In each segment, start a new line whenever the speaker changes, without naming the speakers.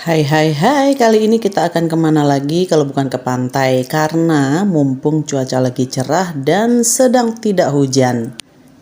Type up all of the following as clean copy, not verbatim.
Hai hai hai, kali ini kita akan kemana lagi kalau bukan ke pantai, karena mumpung cuaca lagi cerah dan sedang tidak hujan.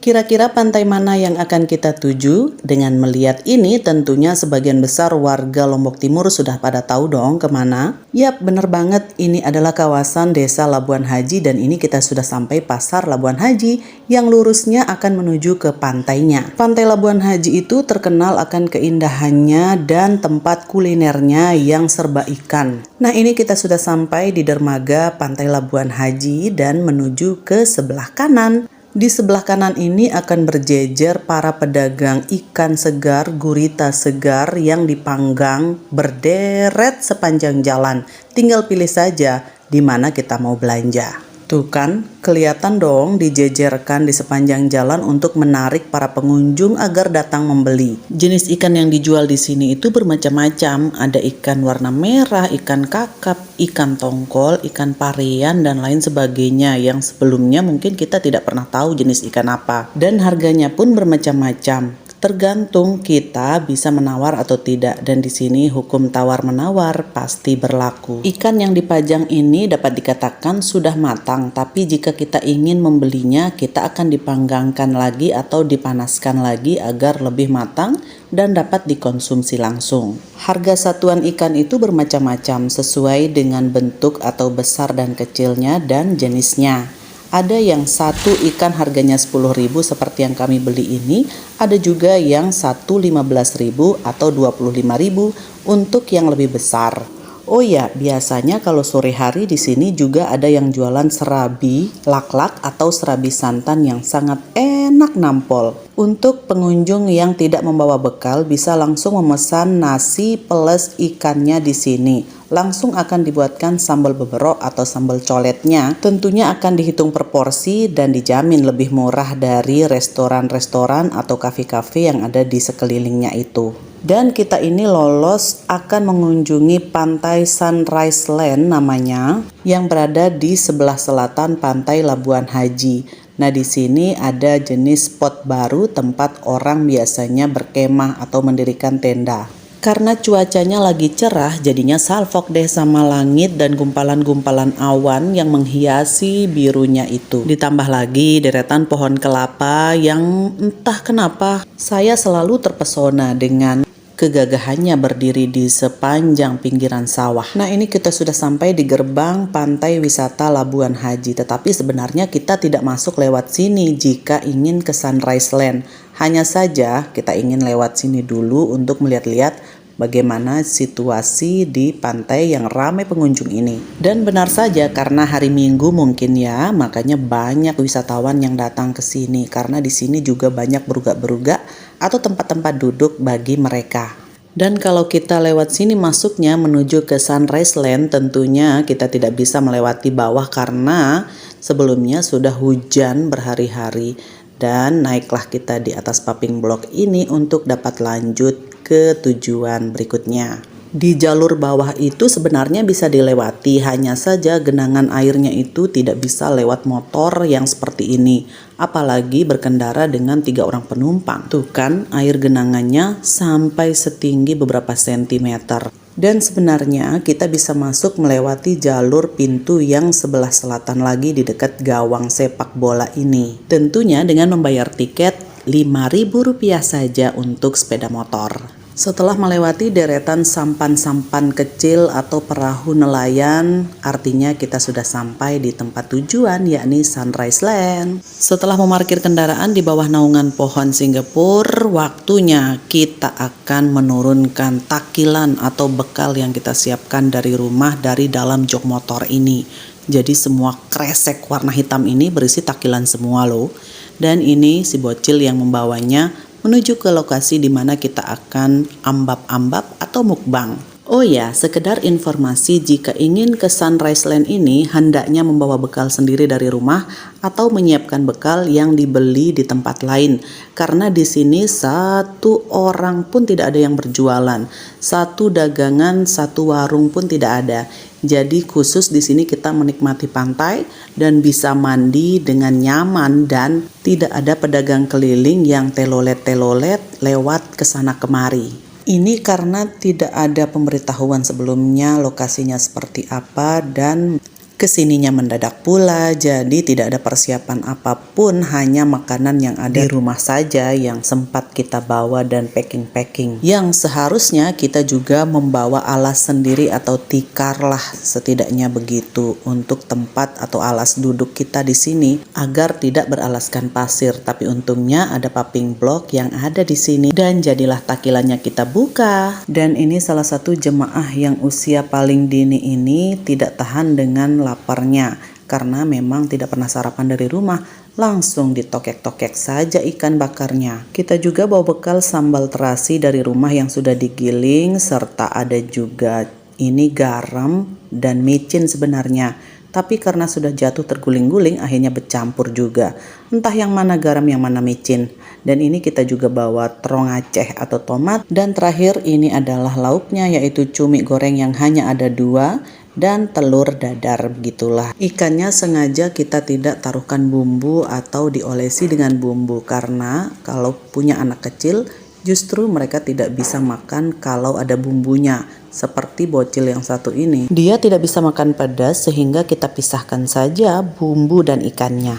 Kira-kira pantai mana yang akan kita tuju? Dengan melihat ini tentunya sebagian besar warga Lombok Timur sudah pada tahu dong kemana. Yap, bener banget, ini adalah kawasan desa Labuan Haji dan ini kita sudah sampai pasar Labuan Haji yang lurusnya akan menuju ke pantainya. Pantai Labuan Haji itu terkenal akan keindahannya dan tempat kulinernya yang serba ikan. Nah, ini kita sudah sampai di dermaga Pantai Labuan Haji dan menuju ke sebelah kanan. Di sebelah kanan ini akan berjejer para pedagang ikan segar, gurita segar yang dipanggang berderet sepanjang jalan. Tinggal pilih saja di mana kita mau belanja. Tuh kan, kelihatan dong dijejerkan di sepanjang jalan untuk menarik para pengunjung agar datang membeli. Jenis ikan yang dijual di sini itu bermacam-macam. Ada ikan warna merah, ikan kakap, ikan tongkol, ikan parean, dan lain sebagainya yang sebelumnya mungkin kita tidak pernah tahu jenis ikan apa. Dan harganya pun bermacam-macam. Tergantung kita bisa menawar atau tidak, dan di sini hukum tawar-menawar pasti berlaku. Ikan yang dipajang ini dapat dikatakan sudah matang, tapi jika kita ingin membelinya, kita akan dipanggangkan lagi atau dipanaskan lagi agar lebih matang dan dapat dikonsumsi langsung. Harga satuan ikan itu bermacam-macam sesuai dengan bentuk atau besar dan kecilnya dan jenisnya. Ada yang satu ikan harganya 10.000 seperti yang kami beli ini, ada juga yang satu 15.000 atau 25.000 untuk yang lebih besar. Oh ya, biasanya kalau sore hari di sini juga ada yang jualan serabi lak-lak atau serabi santan yang sangat enak nampol. Untuk pengunjung yang tidak membawa bekal bisa langsung memesan nasi plus ikannya di sini. Langsung akan dibuatkan sambal beberok atau sambal coletnya. Tentunya akan dihitung per porsi dan dijamin lebih murah dari restoran-restoran atau kafe-kafe yang ada di sekelilingnya itu. Dan kita ini lolos akan mengunjungi pantai Sunrise Land namanya, yang berada di sebelah selatan pantai Labuan Haji. Nah, di sini ada jenis spot baru tempat orang biasanya berkemah atau mendirikan tenda. Karena cuacanya lagi cerah, jadinya salfok deh sama langit dan gumpalan-gumpalan awan yang menghiasi birunya itu. Ditambah lagi deretan pohon kelapa yang entah kenapa saya selalu terpesona dengan kegagahannya berdiri di sepanjang pinggiran sawah. Nah, ini kita sudah sampai di gerbang pantai wisata Labuan Haji. Tetapi sebenarnya kita tidak masuk lewat sini jika ingin ke Sunrise Land. Hanya saja kita ingin lewat sini dulu untuk melihat-lihat bagaimana situasi di pantai yang ramai pengunjung ini. Dan benar saja karena hari Minggu mungkin ya, makanya banyak wisatawan yang datang ke sini karena di sini juga banyak berugak-berugak atau tempat-tempat duduk bagi mereka. Dan kalau kita lewat sini masuknya menuju ke Sunrise Land, tentunya kita tidak bisa melewati bawah karena sebelumnya sudah hujan berhari-hari. Dan naiklah kita di atas pupping block ini untuk dapat lanjut ke tujuan berikutnya. Di jalur bawah itu sebenarnya bisa dilewati, hanya saja genangan airnya itu tidak bisa lewat motor yang seperti ini. Apalagi berkendara dengan 3 orang penumpang. Tuh kan, air genangannya sampai setinggi beberapa sentimeter. Dan sebenarnya kita bisa masuk melewati jalur pintu yang sebelah selatan lagi di dekat gawang sepak bola ini. Tentunya dengan membayar tiket Rp5.000 saja untuk sepeda motor. Setelah melewati deretan sampan-sampan kecil atau perahu nelayan, artinya kita sudah sampai di tempat tujuan yakni Sunrise Land. Setelah memarkir kendaraan di bawah naungan pohon Singapura, waktunya kita akan menurunkan takilan atau bekal yang kita siapkan dari rumah dari dalam jok motor ini. Jadi semua kresek warna hitam ini berisi takilan semua loh. Dan ini si bocil yang membawanya menuju ke lokasi di mana kita akan ambap-ambap atau mukbang. Oh ya, sekedar informasi, jika ingin ke Sunrise Land ini hendaknya membawa bekal sendiri dari rumah atau menyiapkan bekal yang dibeli di tempat lain. Karena di sini satu orang pun tidak ada yang berjualan, satu dagangan, satu warung pun tidak ada. Jadi khusus di sini kita menikmati pantai dan bisa mandi dengan nyaman dan tidak ada pedagang keliling yang telolet-telolet lewat kesana kemari. Ini karena tidak ada pemberitahuan sebelumnya lokasinya seperti apa dan kesininya mendadak pula, jadi tidak ada persiapan apapun, hanya makanan yang ada di rumah saja yang sempat kita bawa dan packing-packing. Yang seharusnya kita juga membawa alas sendiri atau tikar lah, setidaknya begitu, untuk tempat atau alas duduk kita di sini agar tidak beralaskan pasir. Tapi untungnya ada paving block yang ada di sini dan jadilah takilannya kita buka. Dan ini salah satu jemaah yang usia paling dini ini tidak tahan dengan laparnya karena memang tidak pernah sarapan dari rumah, langsung ditokek-tokek saja ikan bakarnya. Kita juga bawa bekal sambal terasi dari rumah yang sudah digiling, serta ada juga ini garam dan micin sebenarnya, tapi karena sudah jatuh terguling-guling akhirnya bercampur juga, entah yang mana garam yang mana micin. Dan ini kita juga bawa terong Aceh atau tomat, dan terakhir ini adalah lauknya, yaitu cumi goreng yang hanya ada 2 dan telur dadar. Begitulah. Ikannya sengaja kita tidak taruhkan bumbu atau diolesi dengan bumbu karena kalau punya anak kecil justru mereka tidak bisa makan kalau ada bumbunya. Seperti bocil yang satu ini, dia tidak bisa makan pedas sehingga kita pisahkan saja bumbu dan ikannya.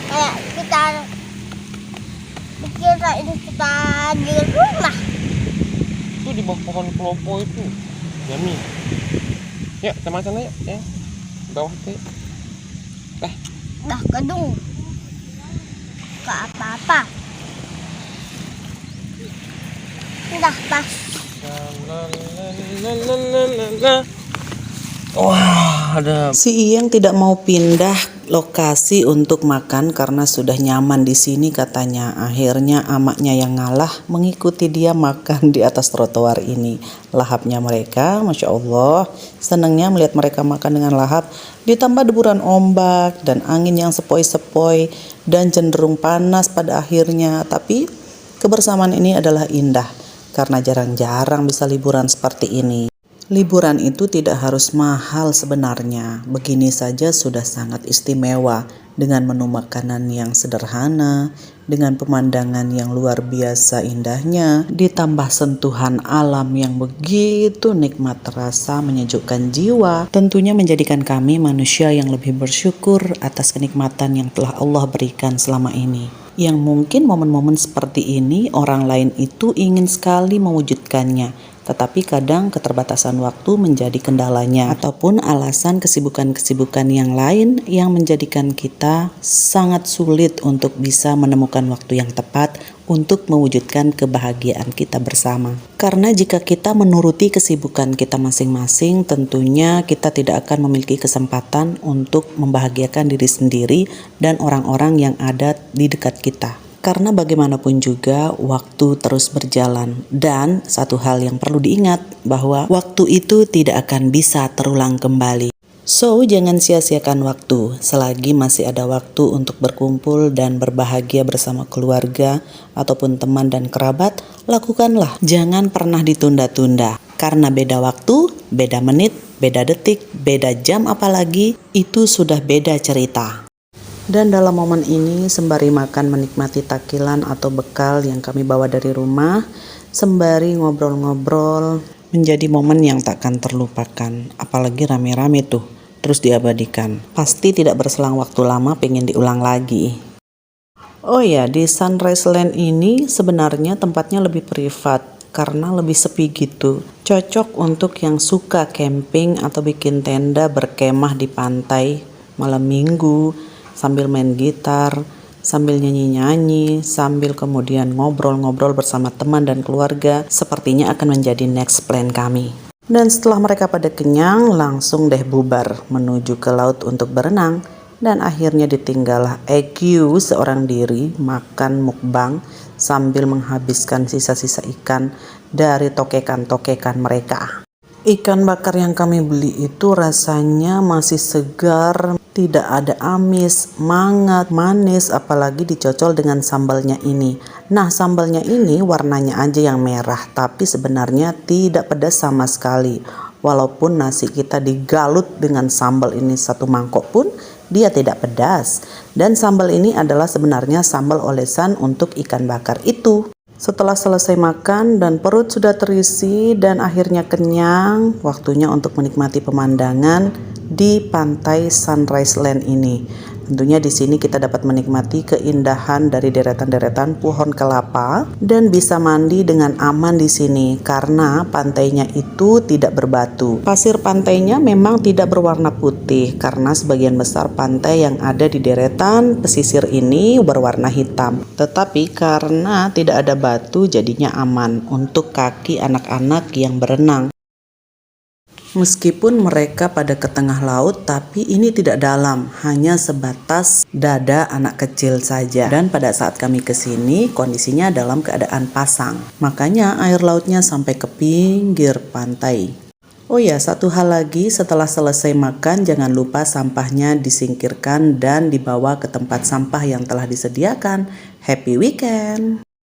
Kayak kita dikirain kita di rumah.
Itu di bawah pohon kelopo itu. Yami. Yuk, kita makan sana yuk. Ya. Bawah tuh.
Dah kedung. Ke apa-apa. Dah pas.
Wah, ada.
Si Iyang tidak mau pindah lokasi untuk makan karena sudah nyaman di sini katanya. Akhirnya amaknya yang ngalah mengikuti dia makan di atas trotoar ini. Lahapnya mereka, Masya Allah, senangnya melihat mereka makan dengan lahap. Ditambah deburan ombak dan angin yang sepoi-sepoi dan cenderung panas pada akhirnya. Tapi kebersamaan ini adalah indah karena jarang-jarang bisa liburan seperti ini. Liburan itu tidak harus mahal sebenarnya, begini saja sudah sangat istimewa dengan menu makanan yang sederhana, dengan pemandangan yang luar biasa indahnya, ditambah sentuhan alam yang begitu nikmat terasa menyejukkan jiwa, tentunya menjadikan kami manusia yang lebih bersyukur atas kenikmatan yang telah Allah berikan selama ini. Yang mungkin momen-momen seperti ini orang lain itu ingin sekali mewujudkannya, tetapi kadang keterbatasan waktu menjadi kendalanya ataupun alasan kesibukan-kesibukan yang lain yang menjadikan kita sangat sulit untuk bisa menemukan waktu yang tepat untuk mewujudkan kebahagiaan kita bersama. Karena jika kita menuruti kesibukan kita masing-masing, tentunya kita tidak akan memiliki kesempatan untuk membahagiakan diri sendiri dan orang-orang yang ada di dekat kita. Karena bagaimanapun juga waktu terus berjalan, dan satu hal yang perlu diingat bahwa waktu itu tidak akan bisa terulang kembali. So, jangan sia-siakan waktu. Selagi masih ada waktu untuk berkumpul dan berbahagia bersama keluarga ataupun teman dan kerabat, lakukanlah. Jangan pernah ditunda-tunda. Karena beda waktu, beda menit, beda detik, beda jam apalagi, itu sudah beda cerita. Dan dalam momen ini sembari makan menikmati takilan atau bekal yang kami bawa dari rumah, sembari ngobrol-ngobrol, menjadi momen yang takkan terlupakan. Apalagi rame-rame tuh, terus diabadikan. Pasti tidak berselang waktu lama pengen diulang lagi. Oh ya, di Sunrise Land ini sebenarnya tempatnya lebih privat karena lebih sepi gitu. Cocok untuk yang suka camping atau bikin tenda berkemah di pantai malam minggu, sambil main gitar, sambil nyanyi-nyanyi, sambil kemudian ngobrol-ngobrol bersama teman dan keluarga, sepertinya akan menjadi next plan kami. Dan setelah mereka pada kenyang, langsung deh bubar menuju ke laut untuk berenang. Dan akhirnya ditinggallah EQ seorang diri makan mukbang sambil menghabiskan sisa-sisa ikan dari tokekan-tokekan mereka. Ikan bakar yang kami beli itu rasanya masih segar, tidak ada amis, mangat, manis, apalagi dicocol dengan sambalnya ini. Nah, sambalnya ini warnanya aja yang merah, tapi sebenarnya tidak pedas sama sekali. Walaupun nasi kita digalut dengan sambal ini satu mangkok pun, dia tidak pedas. Dan sambal ini adalah sebenarnya sambal olesan untuk ikan bakar itu. Setelah selesai makan dan perut sudah terisi dan akhirnya kenyang, waktunya untuk menikmati pemandangan di pantai Sunrise Land ini. Tentunya di sini kita dapat menikmati keindahan dari deretan-deretan pohon kelapa dan bisa mandi dengan aman di sini karena pantainya itu tidak berbatu. Pasir pantainya memang tidak berwarna putih karena sebagian besar pantai yang ada di deretan pesisir ini berwarna hitam. Tetapi karena tidak ada batu jadinya aman untuk kaki anak-anak yang berenang. Meskipun mereka pada ke tengah laut, tapi ini tidak dalam, hanya sebatas dada anak kecil saja. Dan pada saat kami ke sini, kondisinya dalam keadaan pasang. Makanya air lautnya sampai ke pinggir pantai. Oh ya, satu hal lagi, setelah selesai makan, jangan lupa sampahnya disingkirkan dan dibawa ke tempat sampah yang telah disediakan. Happy weekend!